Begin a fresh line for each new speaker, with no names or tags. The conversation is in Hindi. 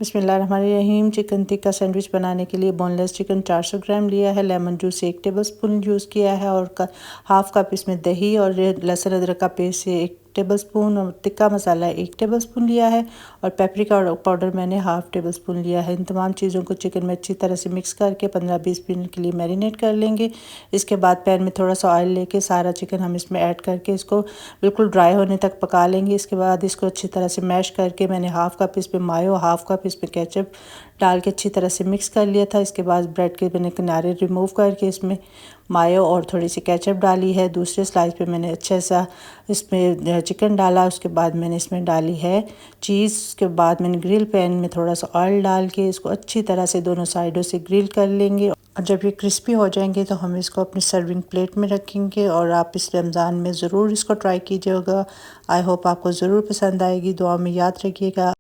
बिस्मिल्लाहिर्रहमानिर्रहीम। चिकन टिक्का सैंडविच बनाने के लिए बोनलेस चिकन 400 ग्राम लिया है, लेमन जूस 1 टेबलस्पून यूज़ किया है और हाफ़ कप इसमें दही और लहसुन अदरक का पेस्ट 1 टेबलस्पून और टिक्का मसाला 1 टेबलस्पून लिया है और पेपरिका पाउडर मैंने हाफ़ टेबलस्पून लिया है। इन तमाम चीज़ों को चिकन में अच्छी तरह से मिक्स करके 15-20 मिनट के लिए मैरिनेट कर लेंगे। इसके बाद पैन में थोड़ा सा ऑयल लेके सारा चिकन हम इसमें ऐड करके इसको बिल्कुल ड्राई होने तक पका लेंगे। इसके बाद इसको अच्छी तरह से मैश करके मैंने हाफ़ कप इस पे मायो, हाफ़ कप इस पे केचप डाल के अच्छी तरह से मिक्स कर लिया था। इसके बाद ब्रेड के मैंने किनारे रिमूव करके इसमें मायो और थोड़ी सी केचप डाली है। दूसरे स्लाइस पे मैंने अच्छा सा इसमें चिकन डाला। उसके बाद मैंने इसमें डाली है चीज़। उसके बाद मैंने ग्रिल पैन में थोड़ा सा ऑयल डाल के इसको अच्छी तरह से दोनों साइडों से ग्रिल कर लेंगे और जब ये क्रिस्पी हो जाएंगे तो हम इसको अपनी सर्विंग प्लेट में रखेंगे। और आप इस रमज़ान में ज़रूर इसको ट्राई कीजिएगा। आई होप आपको ज़रूर पसंद आएगी। दुआ में याद रखिएगा।